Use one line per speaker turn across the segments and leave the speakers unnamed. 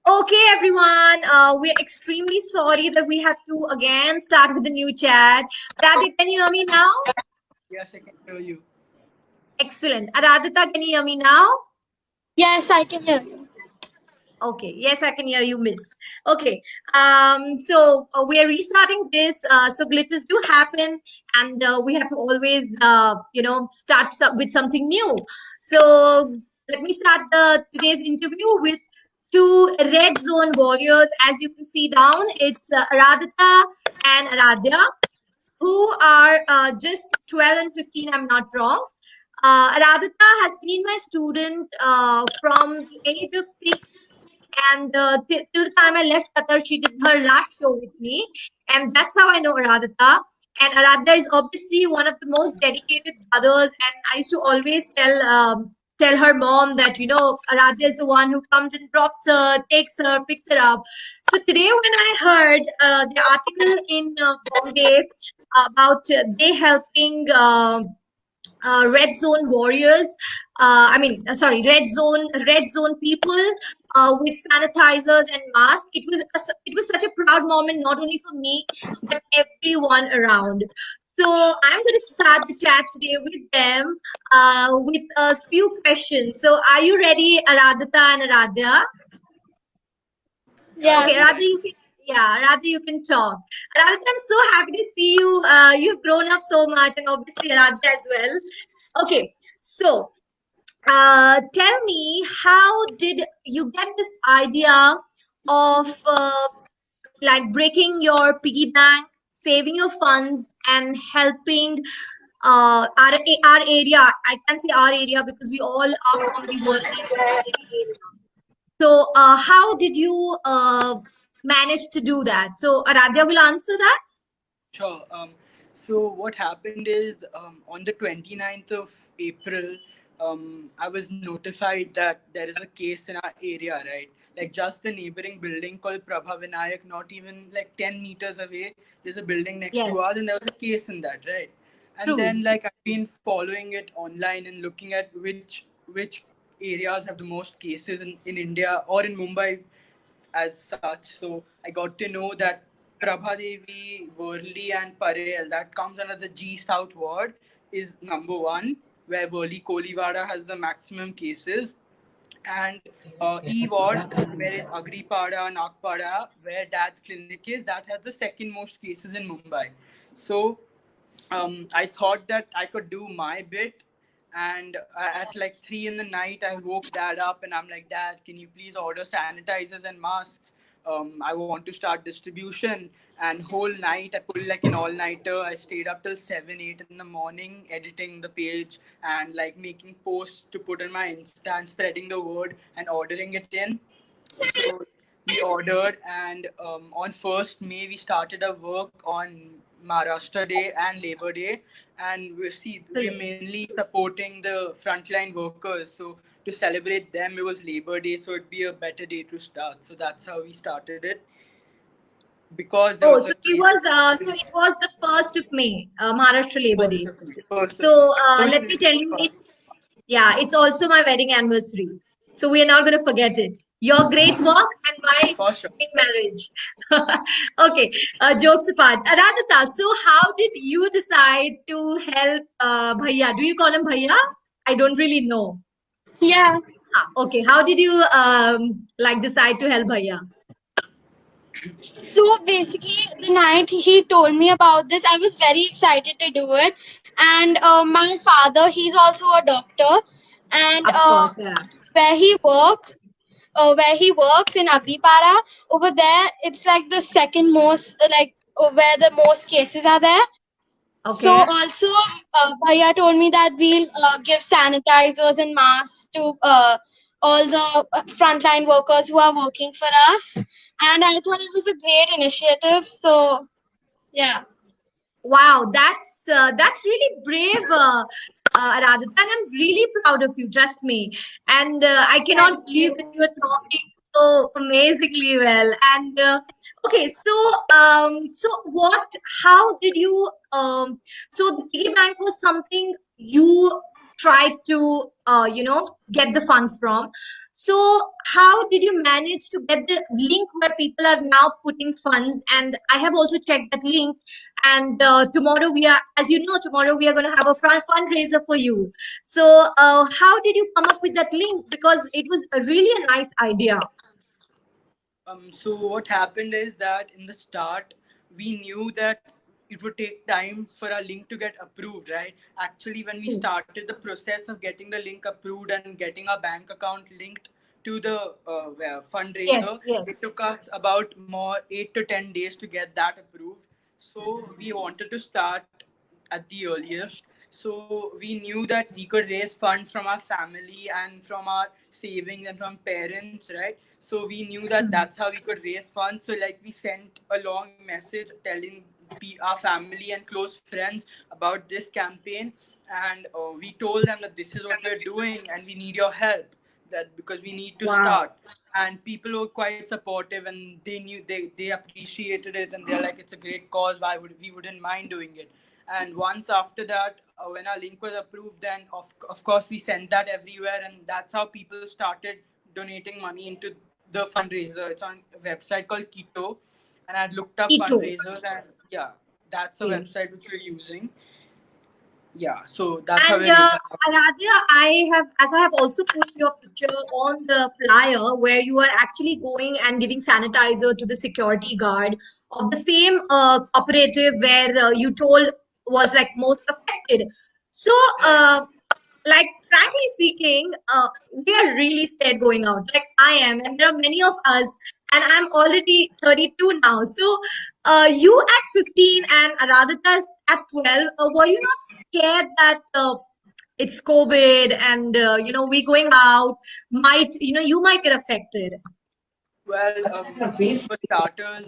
Okay, everyone. We're extremely sorry that we have to again start with the new chat. Aradhya, can you hear me now?
Yes, I can hear you.
Excellent. Aradhita, can you hear me now?
Yes, I can hear you.
Okay. Yes, I can hear you, miss. Okay. So we are restarting this. So glitches do happen, and we have to always, start with something new. So let me start today's interview with two red zone warriors. As you can see down, it's Aradhita and Aradhya, who are just 12 and 15. I'm not wrong. Aradhita has been my student from the age of 6, and till the time I left Qatar, she did her last show with me, and that's how I know Aradhita. And Aradhya is obviously one of the most dedicated brothers, and I used to always tell her mom that Aradhya is the one who comes and drops her, takes her, picks her up. So today, when I heard the article in Bombay about they helping red zone warriors, sorry, red zone people with sanitizers and masks, it was such a proud moment, not only for me but everyone around. So I'm going to start the chat today with them with a few questions. So are you ready, Aradhita and Aradhya?
Yeah,
Yeah.
Okay,
ready.
Radha, you can, yeah, Radha, you can talk. Radha, I'm so happy to see you. You've grown up so much, and obviously Radha as well. Okay, so tell me, how did you get this idea of like breaking your piggy bank, saving your funds, and helping our area? I can say our area because we all are from the Worli area. So, how did you manage to do that? So, Aradhya will answer that.
Sure. So what happened is on the 29th of April, I was notified that there is a case in our area, right? Like just the neighboring building called Prabha Vinayak, not even like 10 meters away, there's a building next to ours,
Yes,
and there was a case in that, right? And
true.
then like I've been following it online and looking at which areas have the most cases in India or in Mumbai as such. So I got to know that Prabhadevi, Worli, and Parel, that comes under the G South ward, is number one, where Worli Koliwada has the maximum cases. And E ward, where Agripada, Nagpada, where Dad's clinic is, that has the second most cases in Mumbai. So I thought that I could do my bit. And at like 3 in the night, I woke Dad up and I'm like, Dad, can you please order sanitizers and masks? I want to start distribution. And whole night, I pulled like an all nighter. I stayed up till 7, 8 in the morning, editing the page and like making posts to put on my Insta and spreading the word and ordering it in. So we ordered, and on 1st May we started our work on Maharashtra Day and Labor Day, and we're
Excellent.
mainly supporting the frontline workers. So to celebrate them, it was Labor Day, so it'd be a better day to start. So that's how we started it because there
Oh,
was
so
a
it
case.
was the 1st of May, Maharashtra Labor
First
Day.
of May. First of
So
May. So we
let me tell you, it's also my wedding anniversary. So we are not going to forget it. Your great work and my
for sure.
great marriage. Okay, jokes apart. Aradhita, so how did you decide to help Bhaiya? Do you call him Bhaiya? I don't really know.
Yeah.
Okay, how did you like decide to help Bhaiya?
So basically, the night he told me about this, I was very excited to do it. And my father, he's also a doctor, and
Of course, yeah.
where he works, where he works in Agripara, over there, it's like the second most, where the most cases are there. So
Okay.
also, Bhaiya told me that we'll give sanitizers and masks to all the frontline workers who are working for us, and I thought it was a great initiative. So yeah,
Wow, that's really brave, Aradhita, and I'm really proud of you. Trust me. And I cannot
thank
believe that
you.
you are talking so amazingly well. And okay, so what? How did you? So the piggy bank was something you tried to, get the funds from. So how did you manage to get the link where people are now putting funds? And I have also checked that link. And tomorrow we are, as you know, tomorrow we are going to have a fundraiser for you. So how did you come up with that link? Because it was a really a nice idea.
So what happened is that in the start, we knew that it would take time for our link to get approved, right? Actually, when we started the process of getting the link approved and getting our bank account linked to the fundraiser,
Yes,
it
yes.
took us about more 8 to 10 days to get that approved. So we wanted to start at the earliest. So we knew that we could raise funds from our family and from our savings and from parents, right? So we knew that that's how we could raise funds. So like we sent a long message telling our family and close friends about this campaign, and we told them that this is what we're doing and we need your help. That because we need to
Wow.
start, and people were quite supportive, and they appreciated it, and they're like, it's a great cause. Why would we wouldn't mind doing it? And once after that, when our link was approved, then of course we sent that everywhere, and that's how people started donating money into the fundraiser. It's on a website called Keto, and I looked up
Keto.
fundraisers, and yeah, that's a
Okay.
website which we're using. Yeah, so that's how
And
we're raising.
Aradhya, as I have also put your picture on the flyer where you are actually going and giving sanitizer to the security guard of the same cooperative where you told was like most affected. So,
Right.
like frankly speaking, we are really scared going out. Like I am, and there are many of us, and I'm already 32 now. So, you at 15 and Aradhita is at 12. Were you not scared that it's COVID and we going out might you might get affected?
Well, for starters,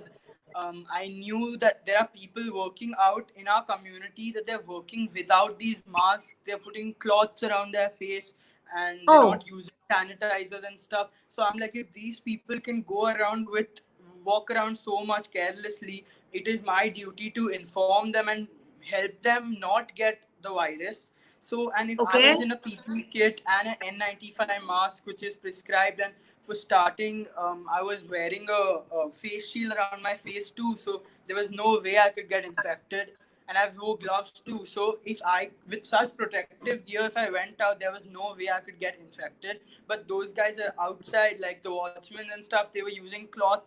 I knew that there are people working out in our community that they're working without these masks. They're putting cloths around their face and they're
Oh,
not using sanitizers and stuff. So I'm like, if these people can go around with walk around so much carelessly, it is my duty to inform them and help them not get the virus. So, and if I
okay.
was in a PPE kit and an N95 mask, which is prescribed, and for starting, I was wearing a face shield around my face too, so there was no way I could get infected. And I've wore gloves too. So if I, with such protective gear, if I went out, there was no way I could get infected. But those guys are outside, like the watchmen and stuff. They were using cloth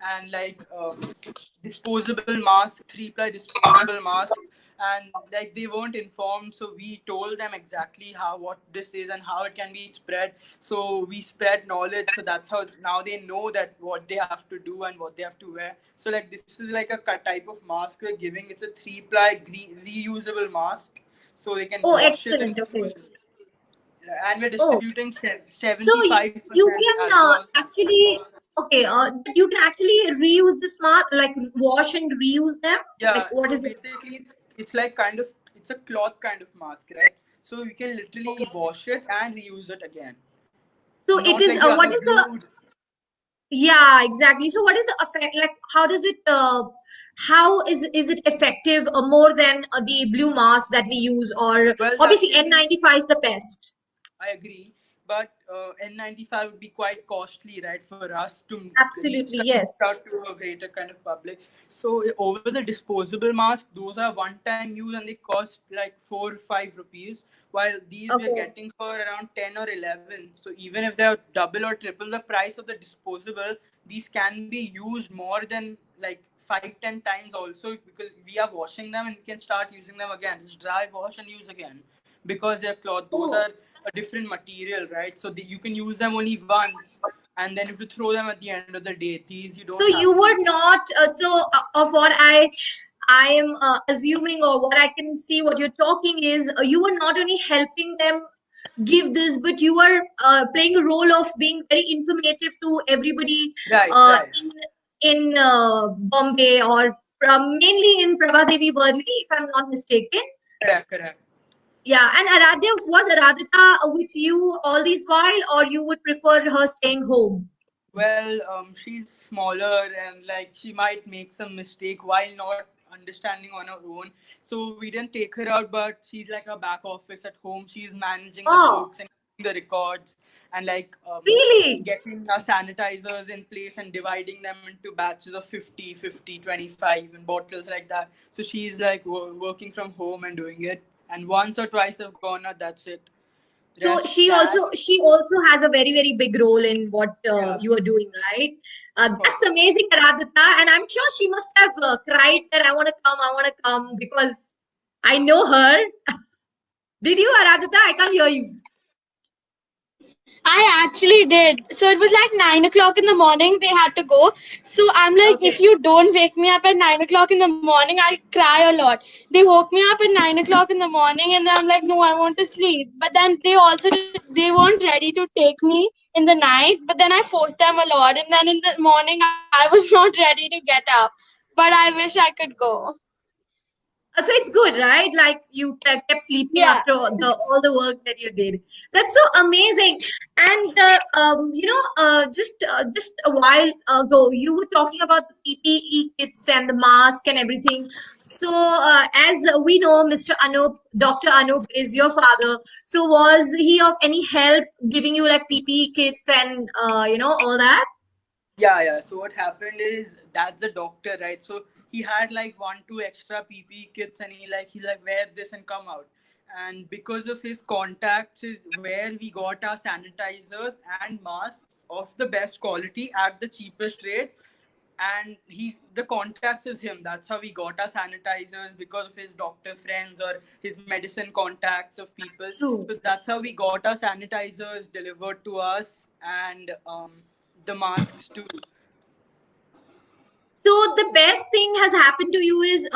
and like disposable mask, 3-ply disposable mask, and like they weren't informed, so we told them exactly how what this is and how it can be spread. So we spread knowledge, so that's how now they know that what they have to do and what they have to wear. So like this is like a type of mask we're giving. It's a 3-ply reusable mask, so they can
Oh,
wash it and
excellent. Okay.
and we're
Oh,
distributing
so you
75%
can
alcohol.
actually okay, but you can actually reuse the smart like wash and reuse them. Like
Yeah,
what
so
is it?
basically it's like kind of it's a cloth kind of mask, right? So you can literally
Okay.
wash it and reuse it again.
So it
Not
is
like the
what
other
is the
blue.
yeah, exactly. So what is the effect? Like how does it how is it effective more than the blue mask that we use, or
Well,
obviously
luckily
N95 is the best.
I agree, but N95 would be quite costly, right, for us to reach
Absolutely, yes.
out to a greater kind of public. So over the disposable mask, those are one-time use and they cost like 4 or 5 rupees, while these we're
Okay.
getting for around 10 or 11. So even if they're double or triple the price of the disposable, these can be used more than like 5-10 times also, because we are washing them and we can start using them again. Just dry wash and use again, because they're cloth. Those
Oh,
are a different material, right? So you can use them only once, and then if you throw them at the end of the day, these you don't
so
have
you
to
were
use.
not of what I am assuming, or what I can see what you're talking is you were not only helping them give this, but you are playing a role of being very informative to everybody
Right,
uh,
right.
in Bombay, or mainly in Prabhadevi Worli, if I'm not mistaken.
Correct, correct.
Yeah, and Aradhya, was Aradhita with you all this while, or you would prefer her staying home?
Well, she's smaller and like she might make some mistake while not understanding on her own. So we didn't take her out, but she's like a back office at home. She's managing the
Oh,
books and the records and like
Really?
getting our sanitizers in place and dividing them into batches of 50, 50, 25 and bottles like that. So she's like working from home and doing it. And once or twice I've gone out, that's it.
So
Rest that,
she also has a very very big role in what
yeah,
you are doing, right?
of
That's
course.
amazing, Aradhita, and I'm sure she must have cried that I want to come because I know her. Did you, Aradhita? I can't hear you.
I actually did. So it was like 9 o'clock in the morning. They had to go. So I'm like, if
Okay.
you don't wake me up at 9 o'clock in the morning, I'll cry a lot. They woke me up at 9 o'clock in the morning, and then I'm like, no, I want to sleep. But then they weren't ready to take me in the night. But then I forced them a lot, and then in the morning I was not ready to get up. But I wish I could go.
So it's good, right? Like you kept sleeping
Yeah.
after all the work that you did. That's so amazing. And just a while ago, you were talking about the PPE kits and the mask and everything. So as we know, Mr. Anup, Dr. Anup is your father. So was he of any help giving you like PPE kits and all that?
Yeah, yeah. So what happened is that's the doctor, right? So he had like one, two extra PPE kits, and he like wear this and come out. And because of his contacts, is where we got our sanitizers and masks of the best quality at the cheapest rate. And the contacts is him. That's how we got our sanitizers because of his doctor friends or his medicine contacts of people.
True.
So that's how we got our sanitizers delivered to us and the masks too.
So the best thing has happened to you is,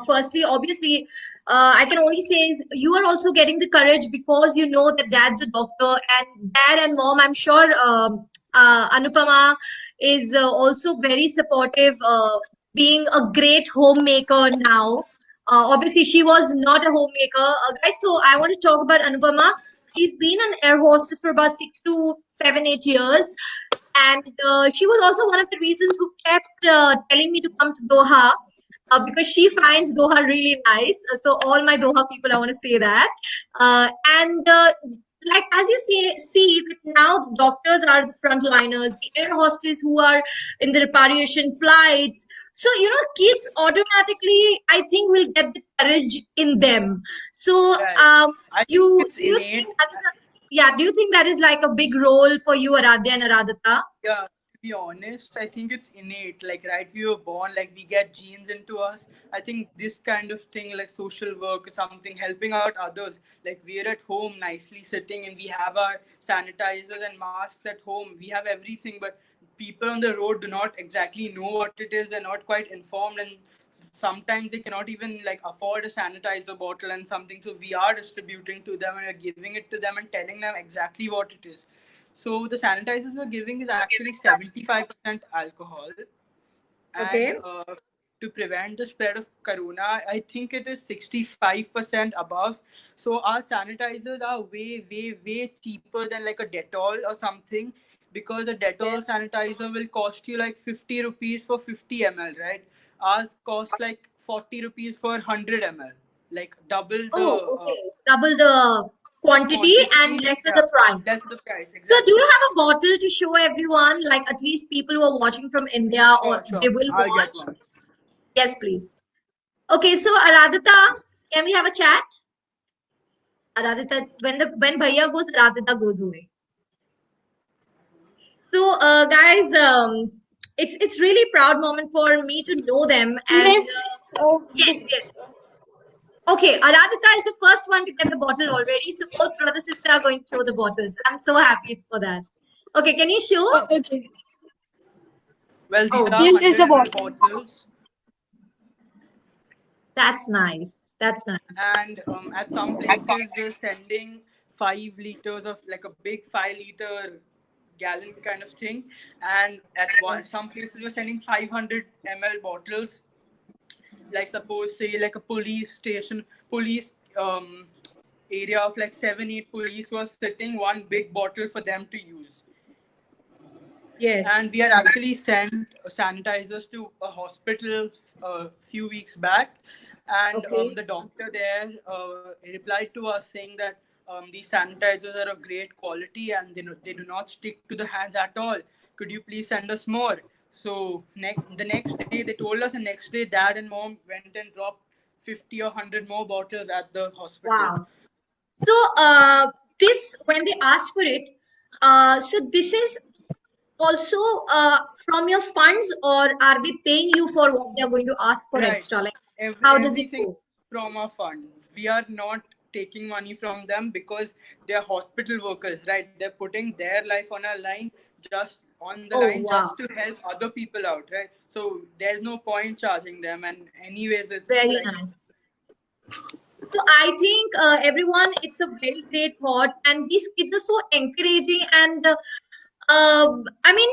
firstly, obviously, I can only say is you are also getting the courage because you know that dad's a doctor and dad and mom. I'm sure Anupama is also very supportive, being a great homemaker now. Obviously, she was not a homemaker, guys. So I want to talk about Anupama. She's been an air hostess for about 6 to 7, 8 years, and she was also one of the reasons who kept telling me to come to Doha, because she finds Doha really nice. So all my Doha people, I want to say that. And like as you see that now the doctors are the frontliners, the air hostess who are in the repatriation flights. So kids automatically, I think, will get the courage in them. So
Right. I think
you
it's
do you think
innate.
that is yeah, do you think that is like a big role for you, Aradhya and Aradhita?
Yeah, to be honest, I think it's innate. Like, right, we were born, like, we get genes into us. I think this kind of thing, like social work or something, helping out others, like, we're at home nicely sitting and we have our sanitizers and masks at home. We have everything, but people on the road do not exactly know what it is. They're not quite informed, and sometimes they cannot even like afford a sanitizer bottle and something. So we are distributing to them and we're giving it to them and telling them exactly what it is. So the sanitizers we're giving is actually 75% alcohol, and
Okay.
to prevent the spread of corona, I think it is 65% above. So our sanitizers are way, way, way cheaper than like a Dettol or something, because a Dettol
Yes.
sanitizer will cost you like 50 rupees for 50 ml, right? Ours costs like 40 rupees for 100 ml, like double the
Oh, okay. Double the quantity and
quantity.
lesser
Yeah,
the price.
that's the price,
So, do
exactly.
you have a bottle to show everyone, like at least people who are watching from India or
Sure,
they
sure.
will
I'll get
watch?
one.
Yes, please. Okay, so Aradhita, can we have a chat? Aradhita, when Bhaiya goes, Aradhita goes away. So, guys, it's really proud moment for me to know them. And
Miss, oh,
yes,
this.
yes. Okay, Aradhita is the first one to get the bottle already. So both brother sister are going to show the bottles. I'm so happy for that. Okay, can you show?
Okay.
Well, these
Oh,
are
This is the
100 ml
bottle.
bottles,
that's nice. That's nice.
and at some places we're sending 5 liters of like a big 5 liter gallon kind of thing, and at some places we're sending 500 ml bottles. Like suppose say like a police station, police area of like 7 8 police was sitting, one big bottle for them to use.
Yes.
And we had actually sent sanitizers to a hospital a few weeks back, and
Okay.
the doctor there replied to us saying that these sanitizers are of great quality and they do not stick to the hands at all. Could you please send us more? So the next day they told us, and next day dad and mom went and dropped 50 or 100 more bottles at the hospital.
Wow. So, this when they asked for it, so this is also from your funds, or are they paying you for what they're going to ask for
Right.
extra? Like, how does it
Everything
go?
from our fund. We are not taking money from them because they are hospital workers, right? They're putting their life on a line, just on the
Oh,
line,
wow.
just to help other people out, right? So there's no point charging them. And anyways, it's
Very
like,
nice. So I think everyone, it's a very great thought, and these kids are so encouraging. And I mean,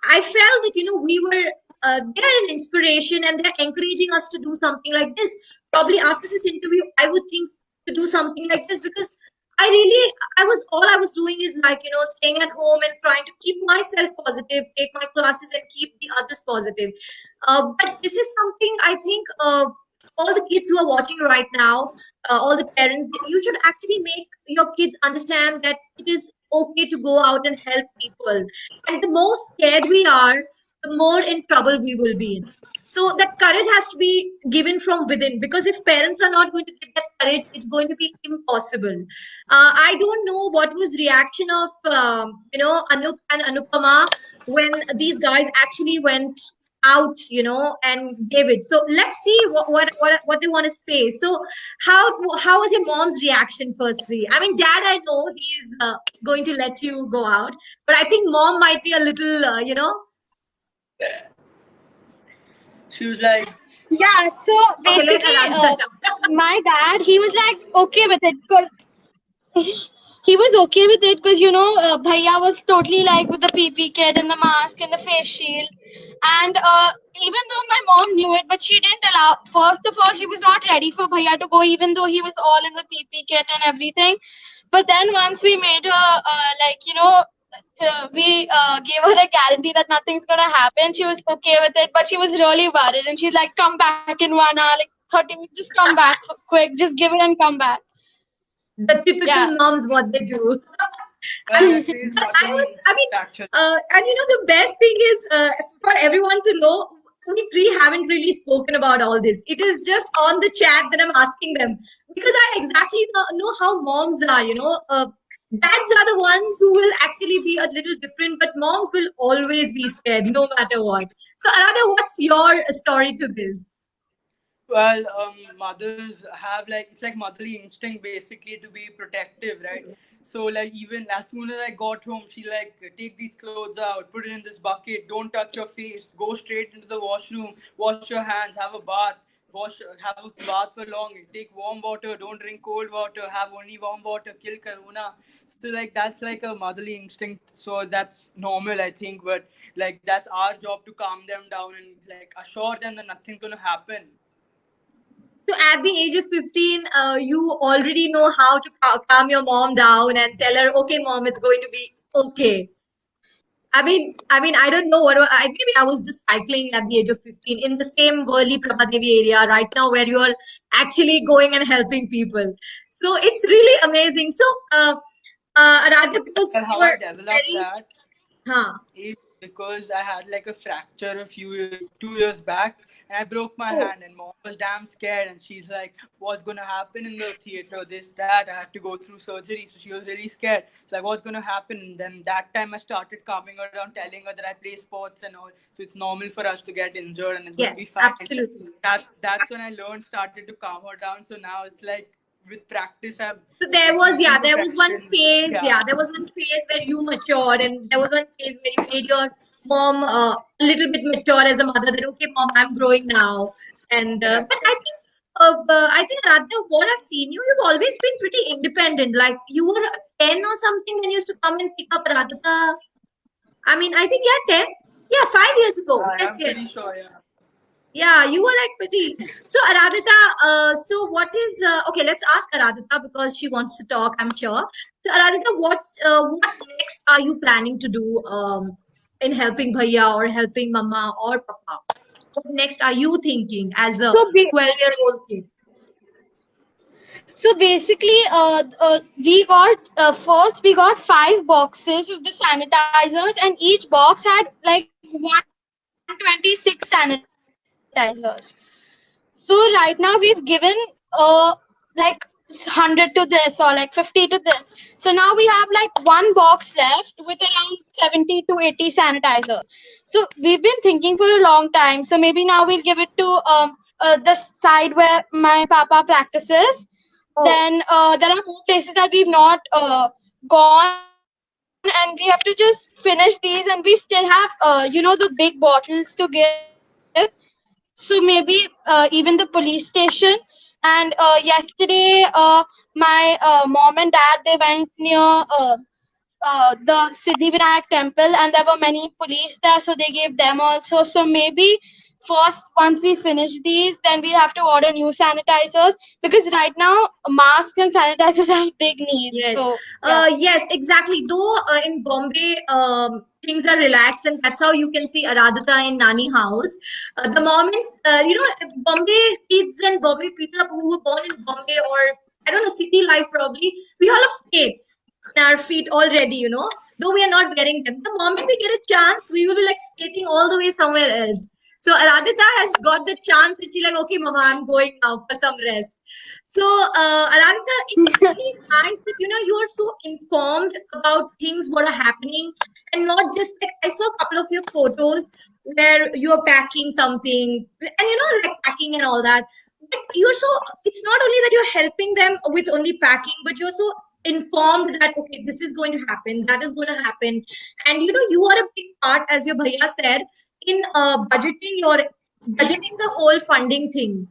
I felt that we were they're an inspiration, and they're encouraging us to do something like this. Probably after this interview, I would think to do something like this, because I was doing is like staying at home and trying to keep myself positive, take my classes, and keep the others positive. But this is something I think all the kids who are watching right now, all the parents, you should actually make your kids understand that it is okay to go out and help people. And the more scared we are, the more in trouble we will be in. So that courage has to be given from within, because if parents are not going to give that courage, it's going to be impossible. I don't know what was reaction of Anup and Anupama when these guys actually went out, and gave it. So let's see what they want to say. So how was your mom's reaction? Firstly, I mean, dad, I know he's going to let you go out, but I think mom might be a little,
she was like,
Yeah, so
okay, let
basically,
Aradhita talk.
my dad, he was like okay with it because he was okay with it because Bhaiya was totally like with the PP kit and the mask and the face shield. And even though my mom knew it, but she didn't allow. First of all, she was not ready for Bhaiya to go, even though he was all in the PP kit and everything. But then once we made her, we gave her a guarantee that nothing's gonna happen, she was okay with it. But she was really worried, and she's like, "Come back in 1 hour, like 30 minutes. Just come back quick. Just give it and come back."
The
Yeah.
typical moms, what they do.
well, that is
But I
motherly
was, I mean,
instinct, actually.
and the best thing is for everyone to know, we three haven't really spoken about all this. It is just on the chat that I'm asking them, because I exactly know how moms are. Dads are the ones who will actually be a little different, but moms will always be scared, no matter what. So, Aradha, what's your story to this?
Well, mothers have like, it's like motherly instinct basically to be protective, right? So like even as soon as I got home, she like, take these clothes out, put it in this bucket, don't touch your face, go straight into the washroom, wash your hands, have a bath, have a bath for long, take warm water, don't drink cold water, have only warm water, kill corona. So like that's like a motherly instinct. So that's normal, I think, but like that's our job to calm them down and like assure them that nothing's gonna happen.
So at the age of 15, you already know how to calm your mom down and tell her, okay, mom, it's going to be okay. I don't know maybe I was just cycling at the age of 15 in the same Worli Prabhadevi area right now where you are actually going and helping people. So it's really amazing. So, Aradhya, because
Well,
you
how
are
I developed
very,
that
huh?
is because I had like a fracture 2 years back, and I broke my
Oh,
hand, and mom was damn scared, and she's like, "What's gonna happen in the theater? This, that." I had to go through surgery, so she was really scared. She's like, "What's gonna happen?" And then that time I started calming her down, telling her that I play sports and all, so it's normal for us to get injured, and it's gonna be
yes,
fine.
absolutely.
That's when I learned, started to calm her down. So now it's like with practice, I've
So there
like
was,
using
there was one
protection.
phase,
Yeah,
there was one phase where you matured, and there was one phase where you made your mom a little bit mature as a mother. That okay, mom, I'm growing now, and
correct,
but
correct.
I think Radha, what I've seen you, you've always been pretty independent. Like you were 10 or something when you used to come and pick up Radhika. I mean, I think yeah, 10, yeah, 5 years ago.
I
Yes,
am pretty
yes.
sure. Yeah.
Yeah, you were like pretty. So, Aradhita, so what is okay? Let's ask Aradhita because she wants to talk, I'm sure. So, Aradhita, what next are you planning to do in helping Bhaiya or helping Mama or Papa? What next are you thinking as a
So,
12-year-old kid?
So basically, we got first we got 5 boxes of the sanitizers, and each box had like 126 sanitizers. So right now we've given like 100 to this or like 50 to this. So now we have like one box left with around 70 to 80 sanitizers. So we've been thinking for a long time. So maybe now we'll give it to the side where my papa practices.
Oh,
Then there are more places that we've not gone, and we have to just finish these, and we still have the big bottles to give. So maybe even the police station. And yesterday, my mom and dad, they went near the Siddhivinayak temple, and there were many police there, so they gave them also. So maybe first, once we finish these, then we'll have to order new sanitizers, because right now masks and sanitizers are big needs. So
yes.
yeah.
Yes, exactly. Though in Bombay, things are relaxed, and that's how you can see Aradhita in Nani house. The moment, Bombay kids and Bombay people who were born in Bombay, or I don't know, city life probably, we all have skates in our feet already, though we are not wearing them. The moment we get a chance, we will be like skating all the way somewhere else. So Aradhita has got the chance, and she's like, okay, Mama, I'm going now for some rest. So, Aradhita, it's really nice that you are so informed about things what are happening, and not just like I saw a couple of your photos where you are packing something, and like packing and all that. But you're so it's not only that you're helping them with only packing, but you're so informed that okay, this is going to happen, that is going to happen, and you are a big part, as your bhaiya said, in budgeting the whole funding thing,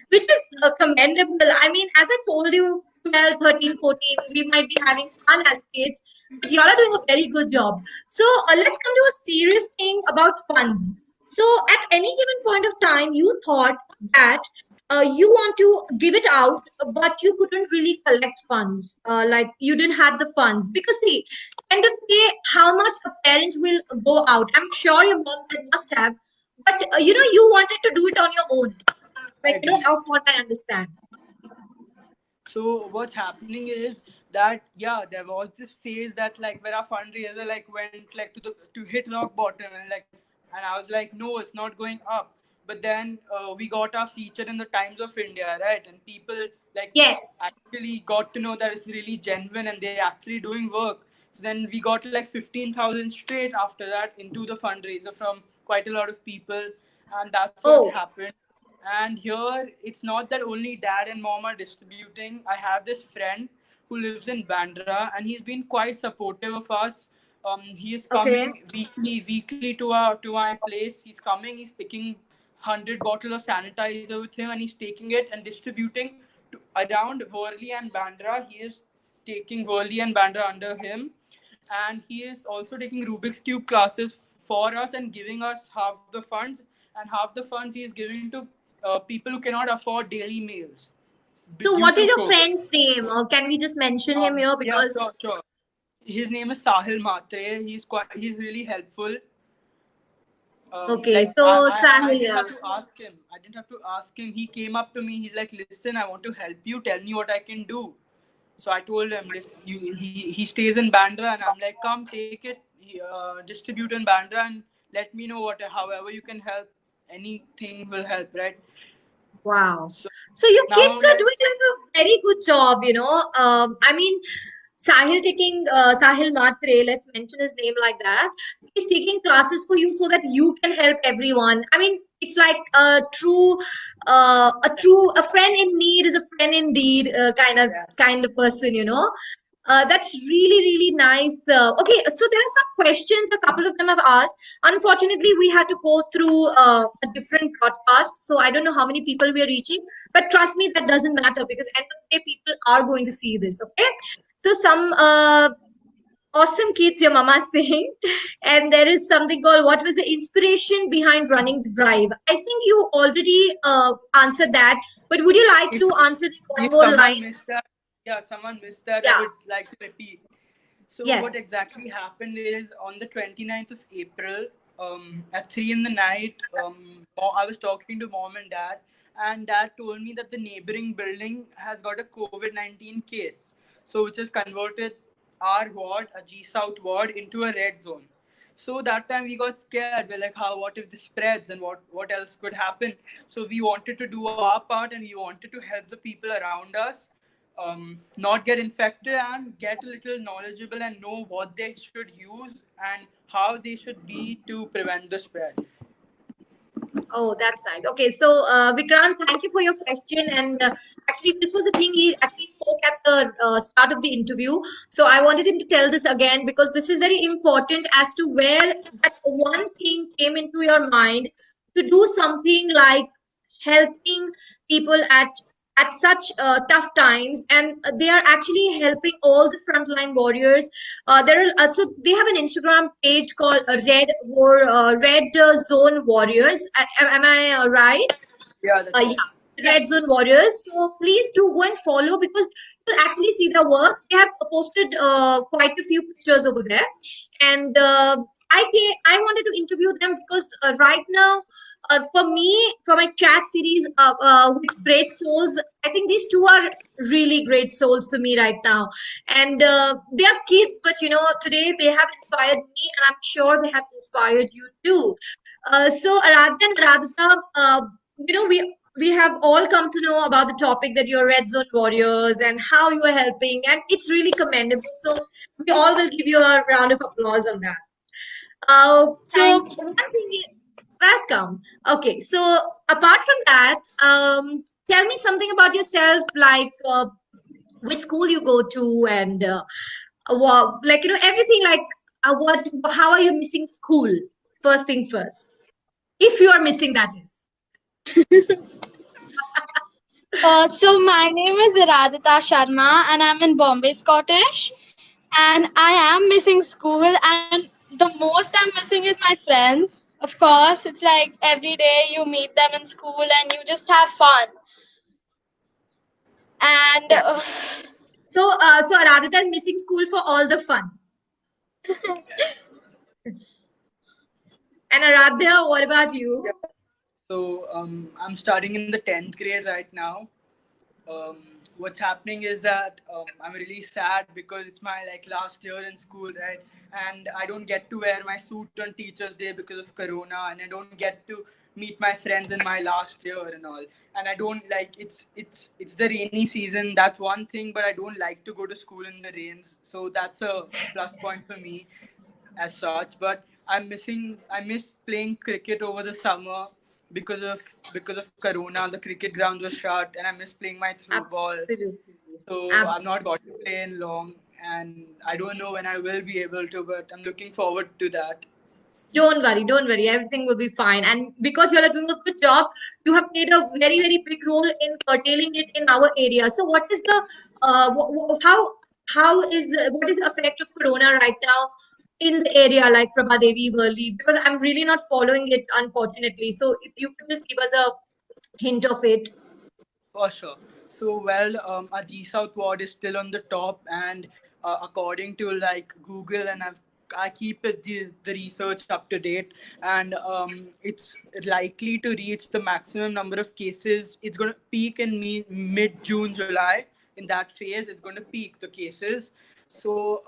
which is commendable. I mean, as I told you, 12, 13, 14, we might be having fun as kids, but y'all are doing a very good job. So let's come to a serious thing about funds. So at any given point of time, you thought that you want to give it out, but you couldn't really collect funds. Like you didn't have the funds because see, end of the day, how much a parent will go out. I'm sure your mom must have, but you wanted to do it on your own,
I
like
agree.
of what I understand.
So what's happening is that yeah, there was this phase that like where our fundraiser like went like to hit rock bottom, and I was like, no, it's not going up. But then we got our feature in the Times of India, right? And people like
Yes.
actually got to know that it's really genuine and they're actually doing work. So then we got like 15,000 straight after that into the fundraiser from quite a lot of people, and that's what's
Oh,
happened. And here, it's not that only dad and mom are distributing. I have this friend who lives in Bandra, and he's been quite supportive of us. He is
okay.
coming weekly to my place. He's coming. He's picking 100 bottles of sanitizer with him, and he's taking it and distributing to around Worli and Bandra. He is taking Worli and Bandra under him, and he is also taking Rubik's Cube classes for us and giving us half the funds, and half the funds he is giving to people who cannot afford daily meals
So,
due
what is
to
your
COVID.
friend's name? Can we just mention him here
Yeah,
because?
sure, sure. His name is Sahil Matre. He's really helpful.
Okay,
Like
so
I
Sahil,
didn't
yeah.
have to ask him. I didn't have to ask him. He came up to me. He's like, "Listen, I want to help you. Tell me what I can do." So I told him, "Listen, he stays in Bandra," and I'm like, "Come, take it, distribute in Bandra, and let me know what however you can help. Anything will help, right?"
Wow.
So
So your kids
now,
are
like,
doing like a very good job, I mean, Sahil Matre, let's mention his name like that. He's taking classes for you so that you can help everyone. I mean, it's like a friend in need is a friend indeed, kind of person. That's really, really nice. Okay, so there are some questions, a couple of them have asked. Unfortunately, we had to go through a different broadcast, so I don't know how many people we are reaching. But trust me, that doesn't matter because end of the day, people are going to see this. Okay, so some awesome kids, your mama is saying, and there is something called what was the inspiration behind running the drive? I think you already answered that, but would you like
if
to answer it one
if
more
someone
line?
missed that, yeah, if someone missed that, I
Yeah.
would like to repeat. So what
Yes.
exactly happened is on the 29th of April, at 3 in the night, I was talking to mom and dad, and dad told me that the neighboring building has got a COVID-19 case, so which has converted our ward, a G South ward, into a red zone. So that time we got scared. We're like, how? What if this spreads, and what else could happen? So we wanted to do our part, and we wanted to help the people around us, not get infected and get a little knowledgeable and know what they should use and how they should be to prevent the spread.
Oh, that's nice. Okay, so Vikrant, thank you for your question. And actually, this was the thing he actually spoke at the start of the interview. So I wanted him to tell this again because this is very important as to where that one thing came into your mind to do something like helping people at such tough times, and they are actually helping all the frontline warriors. There are also they have an Instagram page called Red Zone Warriors. Am I right?
Yeah, that's right.
Yeah, Red Zone Warriors. So please do go and follow because you'll actually see their works. They have posted quite a few pictures over there, and I wanted to interview them because right now, for me, for my chat series with Great Souls, I think these two are really great souls to me right now, and they are kids, but today they have inspired me, and I'm sure they have inspired you too. So Aradhya and Aradhita, we have all come to know about the topic that you're Red Zone Warriors and how you are helping, and it's really commendable. So we all will give you a round of applause on that. So
Thank
one
you.
thing is welcome. Okay, so apart from that, tell me something about yourself, like which school you go to, and like everything. Like how are you missing school? First thing first, if you are missing, that is.
So my name is Aradhita Sharma and I'm in Bombay Scottish, and I am missing school, and the most I'm missing is my friends. Of course, it's like every day you meet them in school and you just have fun. And
Yeah. So Aradhita is missing school for all the fun. And Aradhya, what about you?
So I'm studying in the 10th grade right now. What's happening is that I'm really sad because it's my like last year in school, right? And I don't get to wear my suit on Teachers' Day because of Corona, and I don't get to meet my friends in my last year and all. And I don't like it's the rainy season. That's one thing, but I don't like to go to school in the rains. So that's a plus point for me as such. But I miss playing cricket over the summer because of Corona. The cricket grounds were shut, and I miss playing my through balls.
Absolutely.
So I've not got to
Absolutely.
play in long, and I don't know when I will be able to, but I'm looking forward to that.
Don't worry, don't worry. Everything will be fine. And because you are doing a good job, you have played a very, very big role in curtailing it in our area. So, what is the what is the effect of Corona right now in the area, like Prabha Devi, Worli? Because I'm really not following it, unfortunately. So, if you could just give us a hint of it.
For sure. So, well, our G South ward is still on the top, and according to like Google, and I keep the research up to date, and it's likely to reach the maximum number of cases. It's going to peak in mid June, July. In that phase, it's going to peak the cases. So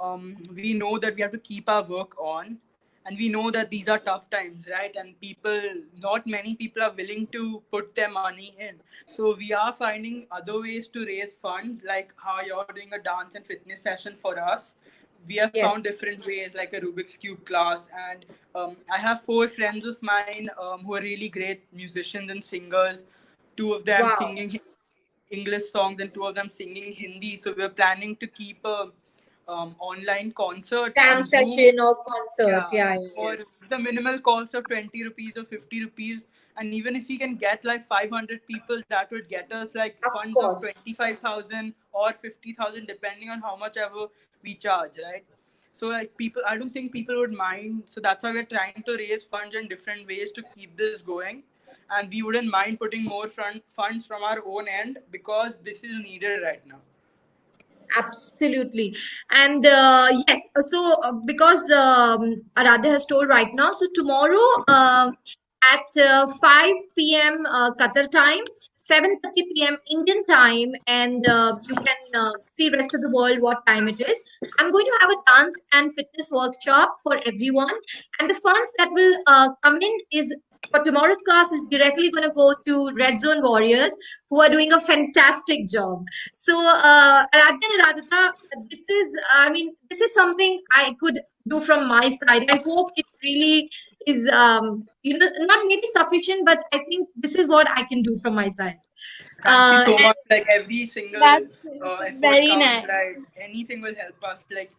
we know that we have to keep our work on, and we know that these are tough times, right? And people, not many people are willing to put their money in. So we are finding other ways to raise funds, like how you're doing a dance and fitness session for us. We have found
Yes.
different ways, like a Rubik's Cube class. And I have four friends of mine who are really great musicians and singers. Two of them
Wow.
singing English songs and two of them singing Hindi. So we're planning to keep a online concert
Jam
on Zoom.
session or concert.
Yeah,
Yeah, yeah, yeah.
for the minimal cost of 20 rupees or 50 rupees. And even if we can get like 500 people, that would get us like
Of
funds of
course.
25,000 or 50,000, depending on how much ever we charge, right? So, like, people, I don't think people would mind. So, that's why we're trying to raise funds in different ways to keep this going. And we wouldn't mind putting more funds from our own end because this is needed right now.
Absolutely. And yes, so because Aradhya has told right now, so tomorrow at 5 p.m. Qatar time, 7:30 p.m. Indian time, and you can see rest of the world what time it is. I'm going to have a dance and fitness workshop for everyone, and the funds that will come in is for tomorrow's class is directly going to go to Red Zone Warriors who are doing a fantastic job. So, Aradhya and Aradhita, this is something I could do from my side. I hope it really is, not maybe sufficient, but I think this is what I can do from my side.
Thank you so
And
much. Like every single
That's
effort
very
counts,
nice.
right? Anything will help us. Like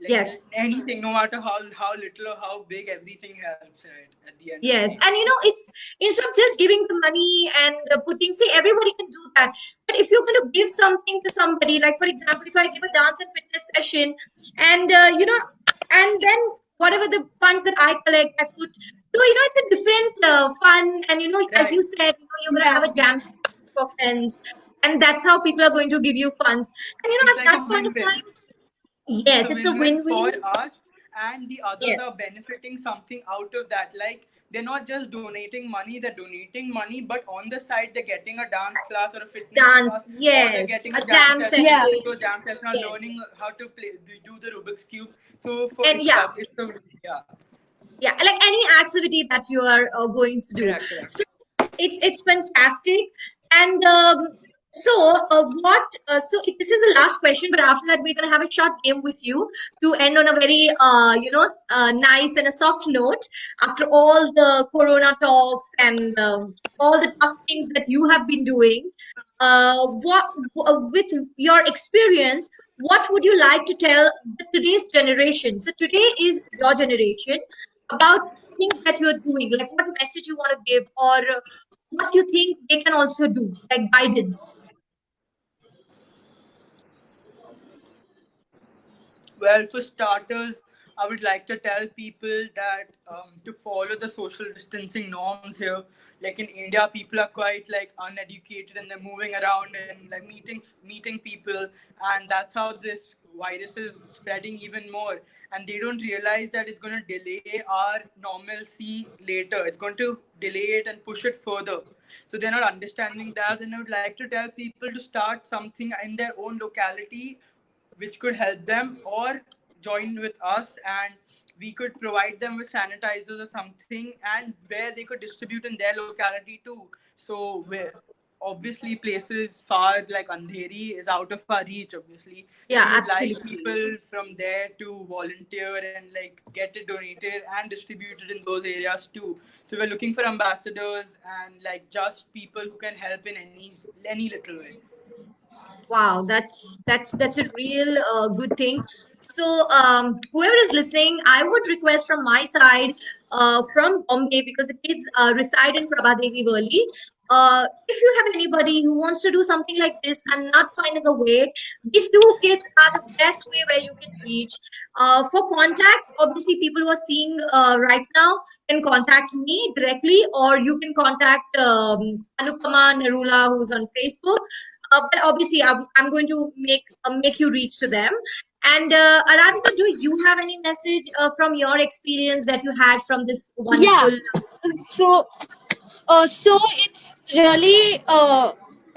yes,
anything, no matter how little or how big, everything helps, right? At the end of the
yes,
day.
and it's instead of just giving the money and putting, see, everybody can do that. But if you're going to give something to somebody, like for example, if I give a dance and fitness session, and and then whatever the funds that I collect, I put. So it's a different fun, and as
Right.
you said, you're going to
Yeah.
have a jam session for friends, and that's how people are going to give you funds. And
It's
at
like a
that point of
win-win.
time,
It's
yes,
a
it's a
win-win for
win-win.
us, and the others are
Yes,
benefiting something out of that. Like they're not just donating money; they're donating money, but on the side they're getting a dance class or a fitness class,
dance.
or they're
Yes,
getting
a
a jam
jam
session,
Yeah.
going
session.
to a jam session, or
Yes.
learning how to play, do the Rubik's cube. So for
And yeah,
it's a yeah,
yeah, like any activity that you are going to do.
correct, correct.
So it's fantastic. And this is the last question, but after that we're going to have a short game with you to end on a very nice and a soft note after all the corona talks and all the tough things that you have been doing. With your experience, what would you like to tell today's generation? So today is your generation, about things that you're doing, like what message you want to give, or what you think they can also do, like guidance.
Well, for starters, I would like to tell people that to follow the social distancing norms here. Like in India, people are quite like uneducated and they're moving around and like meeting people, and that's how this virus is spreading even more. And they don't realize that it's going to delay our normalcy later. It's going to delay it and push it further. So they're not understanding that, and I would like to tell people to start something in their own locality which could help them, or join with us and we could provide them with sanitizers or something, and where they could distribute in their locality too. So where obviously places far like Andheri is out of our reach, obviously. So
Yeah,
we would like
absolutely.
people from there to volunteer and like get it donated and distributed in those areas too. So we're looking for ambassadors and like just people who can help in any little way.
Wow, that's a real good thing. So, whoever is listening, I would request from my side, from Bombay, because the kids reside in Prabhadevi Valley. If you have anybody who wants to do something like this and not finding a way, these two kids are the best way where you can reach. For contacts, obviously, people who are seeing right now can contact me directly, or you can contact Anupama Narula, who's on Facebook. But obviously, I'm going to make you reach to them. And Aradhita, do you have any message from your experience that you had from this
Yeah.
wonderful?
So so it's really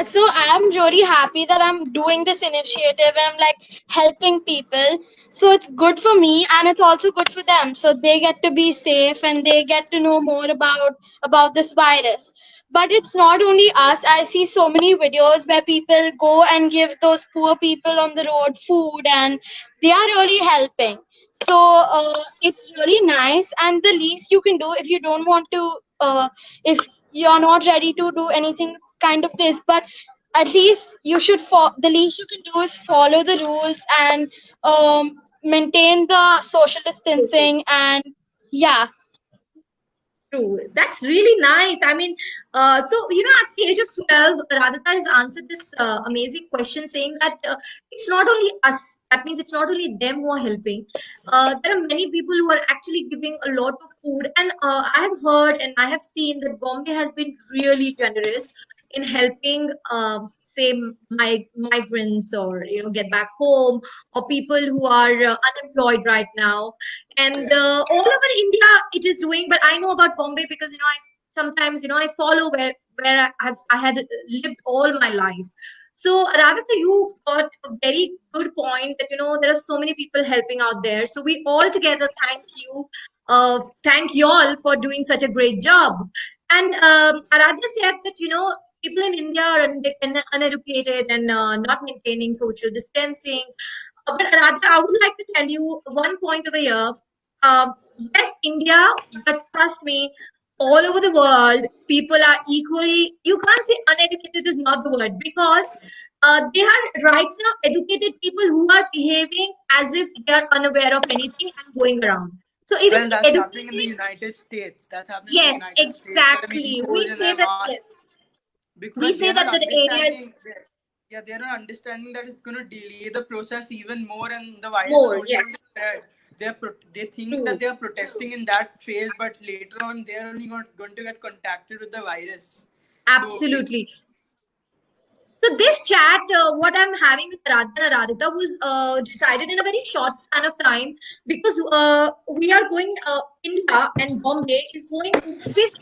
so I'm really happy that I'm doing this initiative and I'm like helping people. So it's good for me and it's also good for them. So they get to be safe and they get to know more about this virus. But it's not only us. I see so many videos where people go and give those poor people on the road food and they are really helping. So it's really nice, and the least you can do if you don't want to if you're not ready to do anything kind of this, but at least the least you can do is follow the rules and maintain the social distancing. And yeah.
True. That's really nice. I mean, at the age of 12, Radhika has answered this amazing question saying that it's not only us. That means it's not only them who are helping. There are many people who are actually giving a lot of food. And I have heard and I have seen that Bombay has been really generous in helping, say, migrants, or, get back home, or people who are unemployed right now. And
Correct.
all over India, it is doing. But I know about Bombay because sometimes, I follow where I had lived all my life. So Radhika, you got a very good point that, there are so many people helping out there. So we all together thank you all for doing such a great job. And Aradhya said that, people in India are uneducated and not maintaining social distancing. But Aradhya, I would like to tell you one point over here. Yes, India, but trust me, all over the world, people are equally, you can't say uneducated is not the word, because they are right now educated people who are behaving as if they are unaware of anything and going around. So even
Well,
the
that's happening in the
educated,
United States. That's happening in the
yes,
United States where the
exactly.
medium
We
goes in
say
their
that,
mask
yes. We
because
say
they're
that
not
the area
understanding.
is
Yeah, they're not understanding that it's going to delay the process even more, and the virus is
more,
only going to
yes,
spread. They think that
true,
they're protesting in that phase, but later on they're only going to get contacted with the virus. So it's
absolutely. So this chat, what I'm having with Aradhya and Aradhita was decided in a very short span of time, because we are going, India and Bombay is going to fifth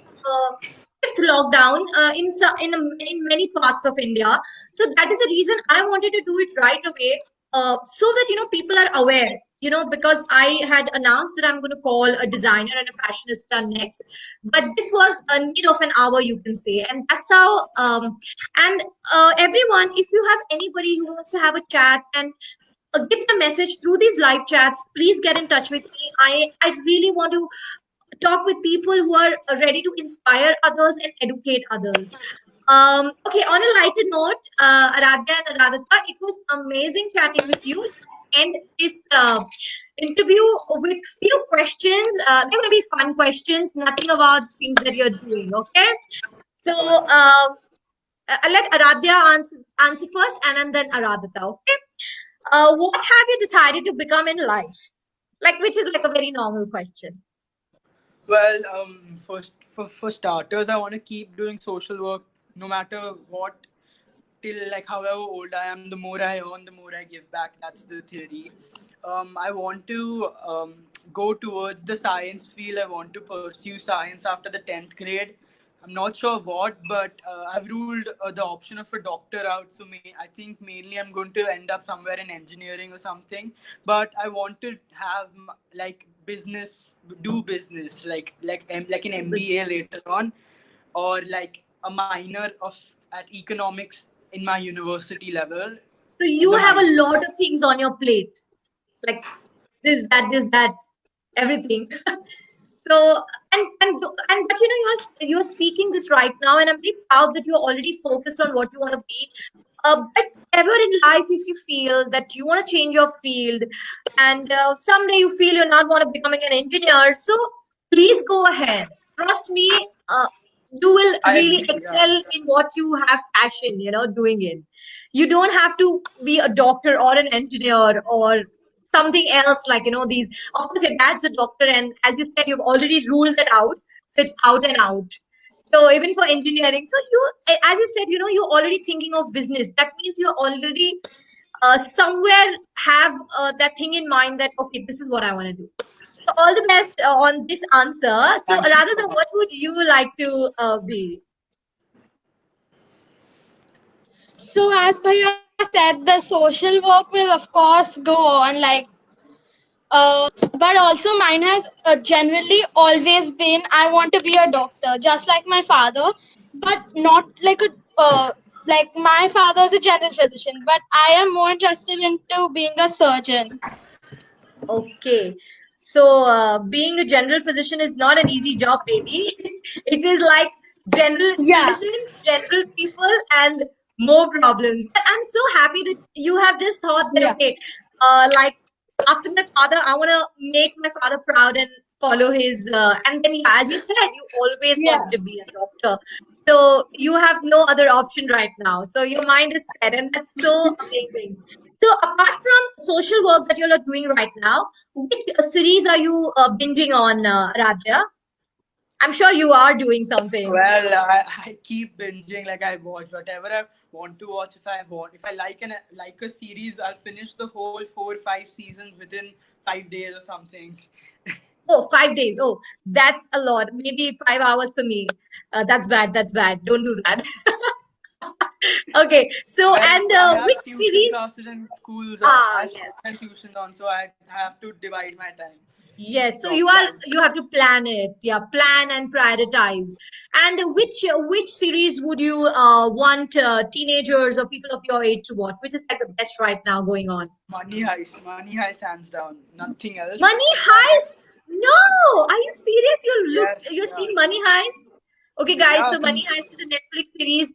lockdown in many parts of India. So that is the reason I wanted to do it right away, so that people are aware. Because I had announced that I'm going to call a designer and a fashionista next, but this was a need of an hour, you can say, and that's how. And everyone, if you have anybody who wants to have a chat and give the message through these live chats, please get in touch with me. I really want to talk with people who are ready to inspire others and educate others. Okay, on a lighter note, Aradhya and Aradhita, it was amazing chatting with you. Let's end this interview with few questions. They're going to be fun questions, nothing about things that you're doing, okay? So, I'll let Aradhya answer first, and then Aradhita. Okay. What have you decided to become in life? Like, which is like a very normal question.
well, for starters, I want to keep doing social work no matter what, till like however old I am. The more I earn, the more I give back. That's the theory. I want to go towards the science field. I want to pursue science after the 10th grade. I'm not sure what, but I've ruled the option of a doctor out. So I think mainly I'm going to end up somewhere in engineering or something. But I want to have like business, do business, like an
Do
MBA
business.
later on, or like a minor of at economics in my university level
So
as
you
a
have a
minor.
lot of things on your plate, like this, that, everything. So, but you're speaking this right now, and I'm very proud that you're already focused on what you want to be. But ever in life, if you feel that you want to change your field, and someday you feel you're not want to becoming an engineer, so please go ahead. Trust me, you will
I
really
agree. Yeah.
excel in what you have passion, doing it. You don't have to be a doctor or an engineer or something else, like these. Of course, your dad's a doctor, and as you said, you've already ruled it out, so it's out and out. So even for engineering, so as you said, you're already thinking of business. That means you're already somewhere have that thing in mind that, okay, this is what I want to do. So all the best on this answer. So
Thank you
rather
so
than,
much.
what would you like to be?
So as Bhaiya said, the social work will of course go on, like but also mine has generally always been I want to be a doctor, just like my father, but not like a like my father is a general physician, but I am more interested into being a surgeon.
Okay. So, being a general physician is not an easy job, baby. It is like general
Yeah,
physician, general people, and more problems. But I'm so happy that you have just thought that,
yeah,
okay, like after my father, I want to make my father proud and follow his. And then, yeah, as you said, you always
yeah.
wanted to be a doctor. So, you have no other option right now. So, your mind is set, and that's so amazing. So, apart from social work that you're doing right now, which series are you binging on, Radhya? I'm sure you are doing something.
Well, I keep binging. Like I watch whatever I want to watch. If I like a series, I'll finish the whole 4 5 seasons within 5 days or something.
Oh, 5 days. Oh, that's a lot. Maybe 5 hours for me. That's bad. That's bad. Don't do that. Okay. So,
Well,
and
I
which
have tuition
series?
classes in schools. I
Ah,
have
yes.
and tuitions on, so I have to divide my time
Yes, so
properly.
you have to plan it. Yeah, plan and prioritize. And which series would you want teenagers or people of your age to watch? Which is like the best right now going on?
Money heist, hands down. Nothing else.
Money
But money.
Heist? No, are you serious?
Yes,
You're
yeah,
seeing Money Heist? Okay, guys,
yeah.
so Money Heist is a Netflix series,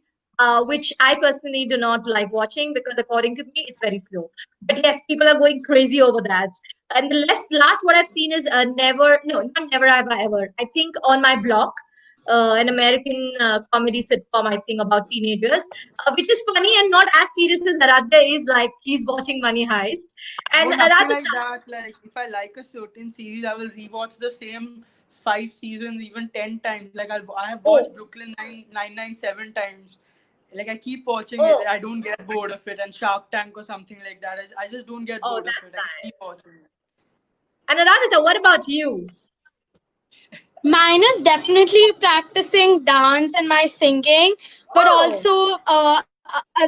which I personally do not like watching because according to me, it's very slow. But yes, people are going crazy over that. And the last what I've seen is Never, no, not Never Have I Ever. I think On My Block, an American comedy sitcom, I think, about teenagers, which is funny and not as serious as Aradhya is, like he's watching Money Heist.
No,
And
nothing
Aradhya,
like that. Like, if I like a certain series, I will rewatch the same 5 seasons even 10 times. Like, I have watched
oh,
Brooklyn 997 times. Like, I keep watching it.
oh.
I don't get bored of it. And Shark Tank or something like that. I just don't get
Oh,
bored of
that's
it. I
nice.
keep watching it.
And Aradhita, what about you?
Mine is definitely practicing dance and my singing, but
Oh,
also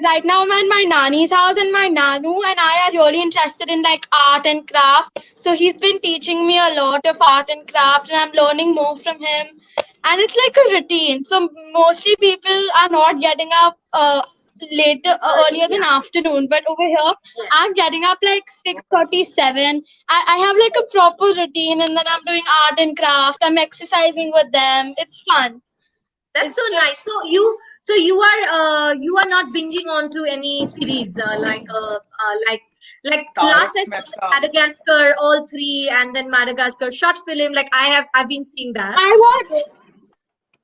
right now I'm at my nanny's house, and my nanu and I are really interested in like art and craft. So he's been teaching me a lot of art and craft, and I'm learning more from him. And it's like a routine. So mostly people are not getting up
early,
earlier than
yeah.
afternoon, but over here
Yes.
I'm getting up like 6:37. I have like a proper routine, and then I'm doing art and craft. I'm exercising with them. It's fun.
That's so
It's
nice.
just
So you are not binging onto any series like last
Tarak
I saw was
Mehta.
Madagascar, all three, and then Madagascar short film. Like I've been seeing that.
I watch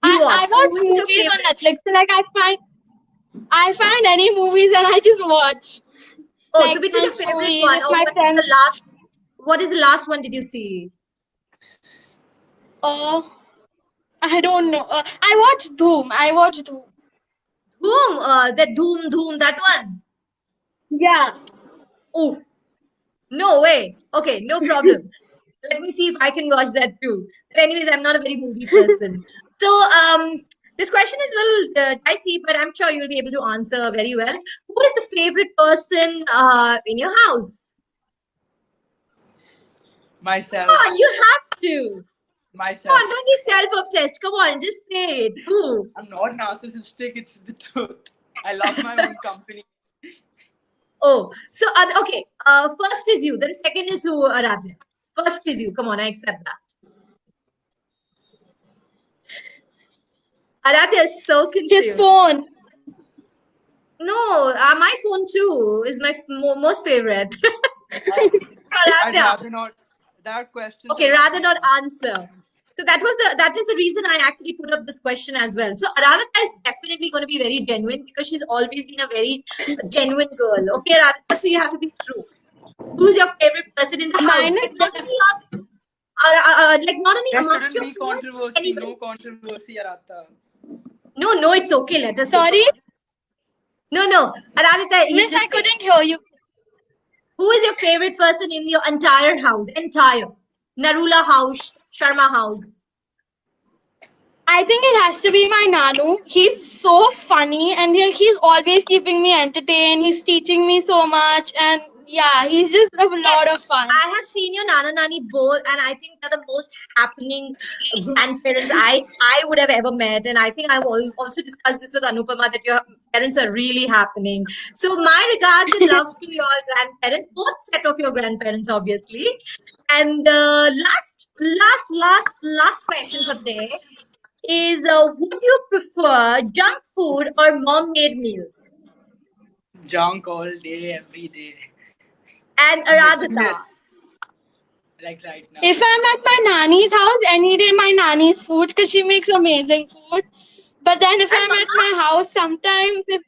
So you
I
watch. So
watch
which is your
movies on
favorite?
Netflix. So like I find any movies and I just watch
Oh, so
like
which is your
nice
favorite
movie
one,
with
or
my
what is the
friends.
last? What is the last one did you see?
Uh, I don't know. I watch Doom. I watch Doom.
Doom, that Doom, that one.
Yeah.
Oh, no way. Okay, no problem. Let me see if I can watch that too. But anyways, I'm not a very movie person. So this question is a little dicey, but I'm sure you'll be able to answer very well. Who is the favorite person in your house? Come
Myself.
on, you have to. Come
Myself.
on, don't be self-obsessed. Come on, just say it. Who?
I'm not narcissistic. It's the truth. I love my own company.
Oh, so okay. First is you. Then second is who? Aradhya. First is you. Come on, I accept that. Aradhya is so
His
confused.
phone.
No, my phone too is my most favorite.
I, I'd
Aradhya.
rather not. That questions a
Okay,
lot
rather
more.
not answer. So that is the reason I actually put up this question as well. So Aradhita is definitely going to be very genuine because she's always been a very genuine girl. Okay, Aradhita, so you have to be true. Who's your favorite person in the house?
Mine
Like
is
not only like not only
There
amongst
shouldn't
your
be
four,
controversy. No
anybody.
controversy, Arata.
No, no, it's okay. Let us know. Come
Sorry,
on. No, no, Aradhita, he's
Miss. I
just saying.
couldn't hear you.
Who is your favorite person in your entire house? Entire. Narula house, Sharma house.
I think it has to be my Nanu. He's so funny, and he's always keeping me entertained. He's teaching me so much, and yeah, he's just a
Yes,
lot of fun.
I have seen your Nana Nani both, and I think they're the most happening grandparents I would have ever met. And I think also discussed this with Anupama that your parents are really happening. So my regards and love to your grandparents, both set of your grandparents, obviously. And last question for today is: would you prefer junk food or mom-made meals?
Junk all day, every day.
And
I'm missing it.
Aradhita.
Like right now.
If I'm at my nanny's house, any day my nanny's food because she makes amazing food. But then if
And
I'm at
Mama?
my house, sometimes if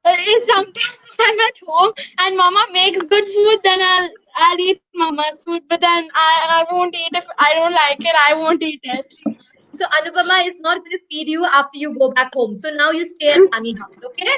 I'm at home and Mama makes good food, then I'll eat Mama's food. But then I won't eat if I don't like it. I won't eat it.
So Anupama is not going to feed you after you go back home. So now you stay at Nani house, okay?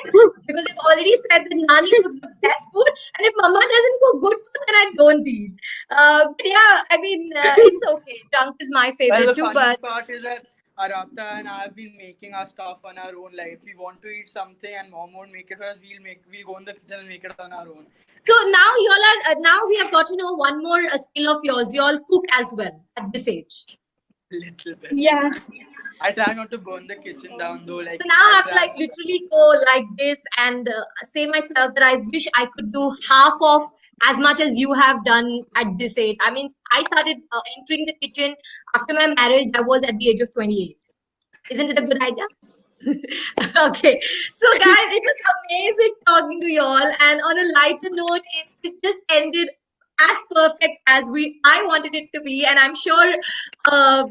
Because you've already said that Nani cooks the best food, and if Mama doesn't cook good food, then I don't eat. But yeah, I mean, it's okay. Junk is my
Well,
favorite
the
too, but
funniest part is that Aradhya and I have been making our stuff on our own. Like, if we want to eat something and mom won't make it for us, we'll go in the kitchen and make it on our own.
so now y'all are now we have got to know one more skill of yours. Y'all cook as well at this age.
Little bit.
Yeah.
I try not to burn the kitchen down though.
So
Like,
now I
I
have to
try.
like literally go like this and say myself that I wish I could do half of as much as you have done at this age. I mean, I started entering the kitchen after my marriage. I was at the age of 28. Isn't it a good idea? Okay, so guys, it was amazing talking to y'all. And on a lighter note, it just ended as perfect as I wanted it to be. And I'm sure, I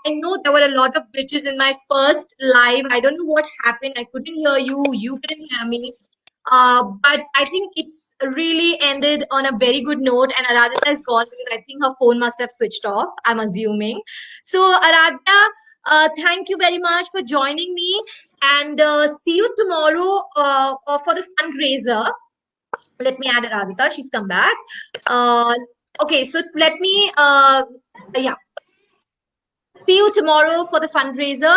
know there were a lot of glitches in my first live. I don't know what happened. I couldn't hear you. You couldn't hear me. But I think it's really ended on a very good note. And Aradhita is gone because I think her phone must have switched off, I'm assuming. So, Aradhya, thank you very much for joining me. And see you tomorrow for the fundraiser. Let me add Aradhita. She's come back. Uh, okay, so let me, yeah, see you tomorrow for the fundraiser.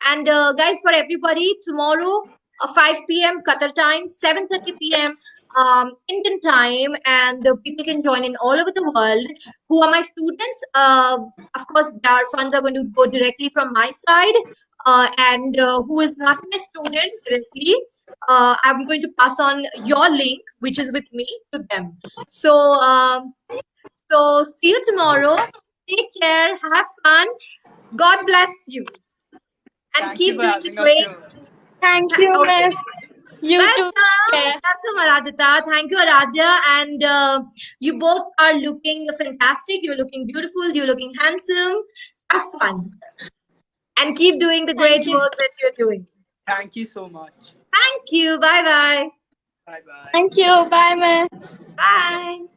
And guys, for everybody, tomorrow, 5 p.m. Qatar time, 7:30 p.m. Indian time, and people can join in all over the world. Who are my students? Of course, their funds are going to go directly from my side. And who is not my student directly, I'm going to pass on your link, which is with me, to them. So see you tomorrow. Take care. Have fun. God bless you and
Thank you
keep
for
doing the
having us
great.
here.
Thank you,
Okay.
Miss. You too.
Welcome.
Yeah.
Welcome, Aradhita. Thank you, Aradhya. And you both are looking fantastic. You're looking beautiful. You're looking handsome. Have fun. And keep doing the
Thank
great
you.
work that you're doing.
Thank you so much.
Thank you. Bye bye.
Bye bye.
Thank you. Bye, Miss.
Bye.